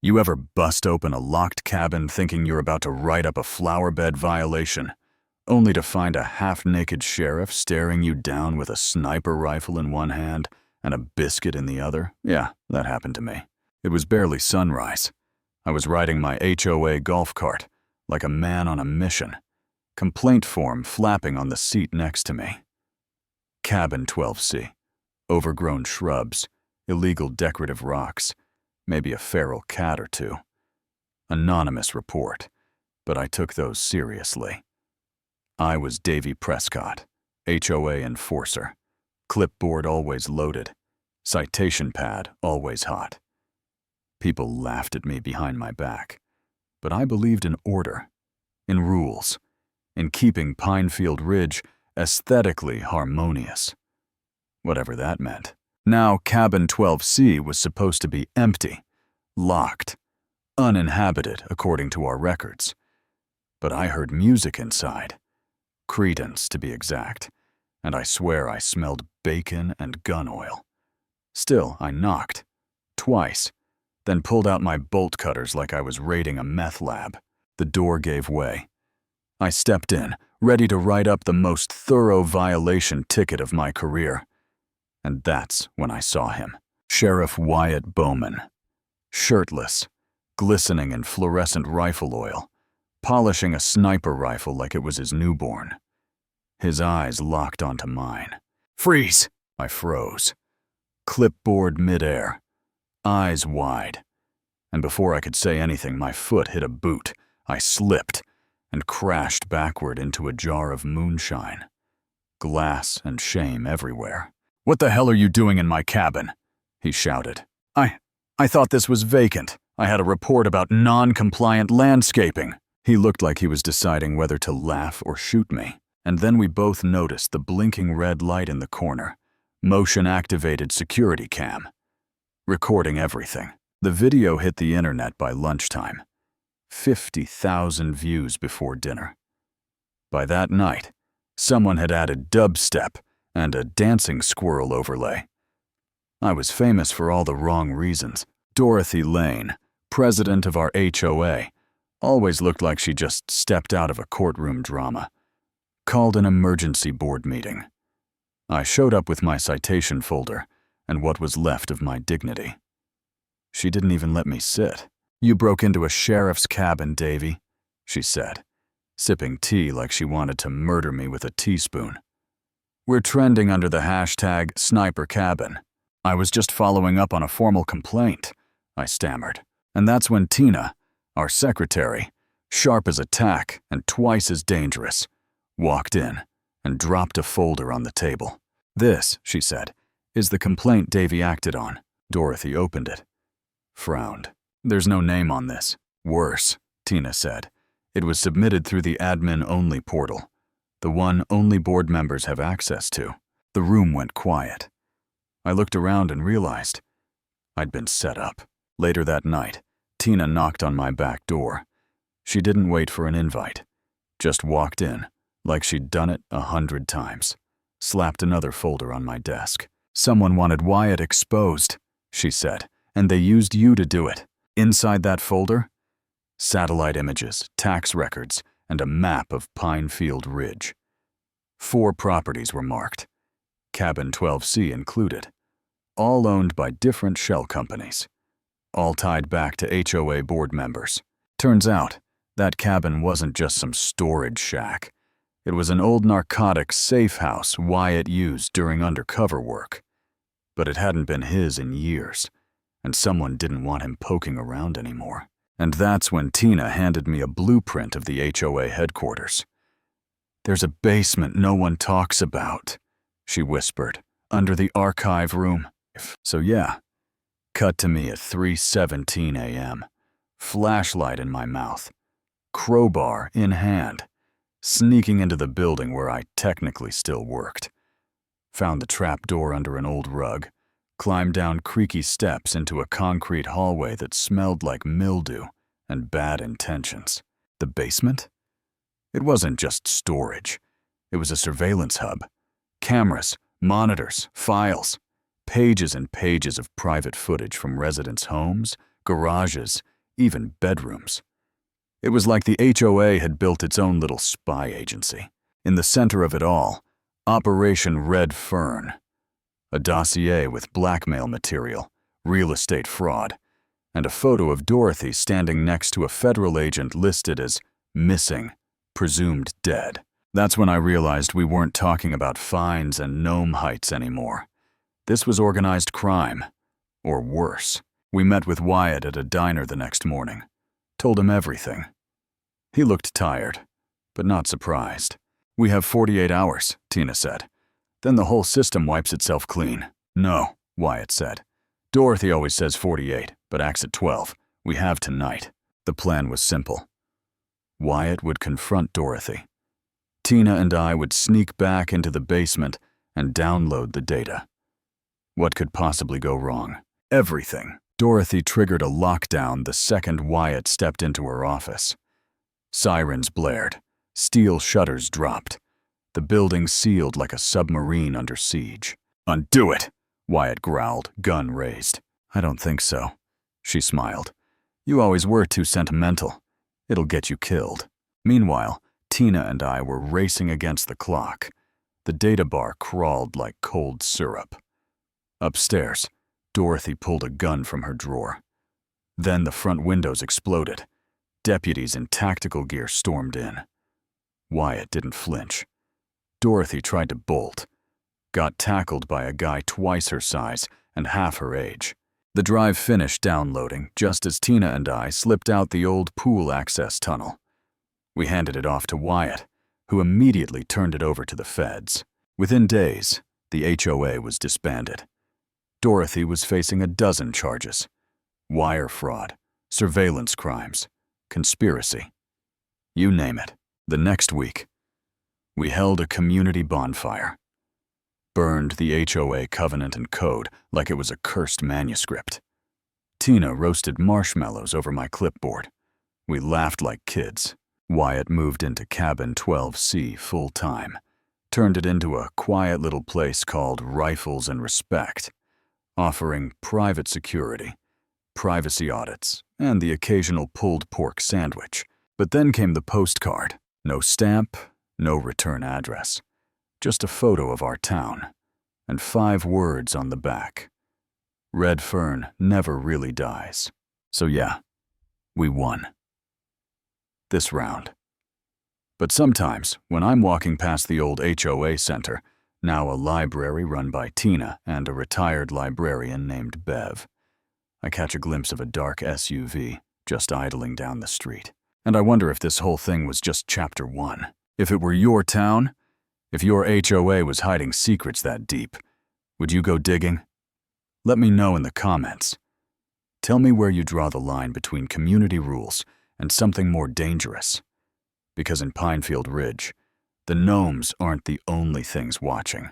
You ever bust open a locked cabin thinking you're about to write up a flower bed violation, only to find a half-naked sheriff staring you down with a sniper rifle in one hand and a biscuit in the other? Yeah, that happened to me. It was barely sunrise. I was riding my HOA golf cart, like a man on a mission, complaint form flapping on the seat next to me. Cabin 12C. Overgrown shrubs, illegal decorative rocks, maybe a feral cat or two. Anonymous report, but I took those seriously. I was Davy Prescott, HOA enforcer. Clipboard always loaded, citation pad always hot. People laughed at me behind my back, but I believed in order, in rules, in keeping Pinefield Ridge aesthetically harmonious. Whatever that meant. Now, cabin 12C was supposed to be empty, locked, uninhabited according to our records. But I heard music inside, Credence to be exact, and I swear I smelled bacon and gun oil. Still, I knocked, twice, then pulled out my bolt cutters like I was raiding a meth lab. The door gave way. I stepped in, ready to write up the most thorough violation ticket of my career. And that's when I saw him. Sheriff Wyatt Bowman. Shirtless, glistening in fluorescent rifle oil, polishing a sniper rifle like it was his newborn. His eyes locked onto mine. "Freeze!" I froze. Clipboard midair, eyes wide. And before I could say anything, my foot hit a boot. I slipped and crashed backward into a jar of moonshine. Glass and shame everywhere. "What the hell are you doing in my cabin?" he shouted. I thought this was vacant. I had a report about non-compliant landscaping." He looked like he was deciding whether to laugh or shoot me. And then we both noticed the blinking red light in the corner, motion-activated security cam, recording everything. The video hit the internet by lunchtime. 50,000 views before dinner. By that night, someone had added dubstep and a dancing squirrel overlay. I was famous for all the wrong reasons. Dorothy Lane, president of our HOA, always looked like she just stepped out of a courtroom drama. Called an emergency board meeting. I showed up with my citation folder and what was left of my dignity. She didn't even let me sit. "You broke into a sheriff's cabin, Davy," she said, sipping tea like she wanted to murder me with a teaspoon. "We're trending under the hashtag #SniperCabin. I was just following up on a formal complaint," I stammered. And that's when Tina, our secretary, sharp as a tack and twice as dangerous, walked in and dropped a folder on the table. "This," she said, "is the complaint Davy acted on." Dorothy opened it, frowned. "There's no name on this." "Worse," Tina said. "It was submitted through the admin-only portal, the one only board members have access to." The room went quiet. I looked around and realized I'd been set up. Later that night, Tina knocked on my back door. She didn't wait for an invite, just walked in, like she'd done it 100 times, slapped another folder on my desk. "Someone wanted Wyatt exposed," she said, "and they used you to do it." Inside that folder, satellite images, tax records, and a map of Pinefield Ridge. 4 properties were marked, cabin 12C included, all owned by different shell companies, all tied back to HOA board members. Turns out, that cabin wasn't just some storage shack. It was an old narcotics safe house Wyatt used during undercover work. But it hadn't been his in years, and someone didn't want him poking around anymore. And that's when Tina handed me a blueprint of the HOA headquarters. "There's a basement no one talks about," she whispered, "under the archive room." So yeah, cut to me at 3:17 a.m., flashlight in my mouth, crowbar in hand, sneaking into the building where I technically still worked. Found the trap door under an old rug, climbed down creaky steps into a concrete hallway that smelled like mildew and bad intentions. The basement? It wasn't just storage. It was a surveillance hub. Cameras, monitors, files, pages and pages of private footage from residents' homes, garages, even bedrooms. It was like the HOA had built its own little spy agency. In the center of it all, Operation Red Fern, a dossier with blackmail material, real estate fraud, and a photo of Dorothy standing next to a federal agent listed as missing, presumed dead. That's when I realized we weren't talking about fines and gnome heights anymore. This was organized crime, or worse. We met with Wyatt at a diner the next morning, told him everything. He looked tired, but not surprised. "We have 48 hours, Tina said. Then the whole system wipes itself clean." "No," Wyatt said. "Dorothy always says 48, but acts at 12. We have tonight." The plan was simple. Wyatt would confront Dorothy. Tina and I would sneak back into the basement and download the data. What could possibly go wrong? Everything. Dorothy triggered a lockdown the second Wyatt stepped into her office. Sirens blared. Steel shutters dropped. The building sealed like a submarine under siege. "Undo it," Wyatt growled, gun raised. "I don't think so," she smiled. "You always were too sentimental. It'll get you killed." Meanwhile, Tina and I were racing against the clock. The data bar crawled like cold syrup. Upstairs, Dorothy pulled a gun from her drawer. Then the front windows exploded. Deputies in tactical gear stormed in. Wyatt didn't flinch. Dorothy tried to bolt, got tackled by a guy twice her size and half her age. The drive finished downloading just as Tina and I slipped out the old pool access tunnel. We handed it off to Wyatt, who immediately turned it over to the feds. Within days, the HOA was disbanded. Dorothy was facing a dozen charges: wire fraud, surveillance crimes, conspiracy. You name it. The next week, we held a community bonfire, burned the HOA covenant and code like it was a cursed manuscript. Tina roasted marshmallows over my clipboard. We laughed like kids. Wyatt moved into cabin 12C full-time, turned it into a quiet little place called Rifles and Respect, offering private security, privacy audits, and the occasional pulled pork sandwich. But then came the postcard. No stamp, no return address. Just a photo of our town, and 5 words on the back. Red Fern never really dies. So yeah, we won. This round. But sometimes, when I'm walking past the old HOA center, now a library run by Tina and a retired librarian named Bev, I catch a glimpse of a dark SUV just idling down the street. And I wonder if this whole thing was just chapter 1. If it were your town, if your HOA was hiding secrets that deep, would you go digging? Let me know in the comments. Tell me where you draw the line between community rules and something more dangerous. Because in Pinefield Ridge, the gnomes aren't the only things watching.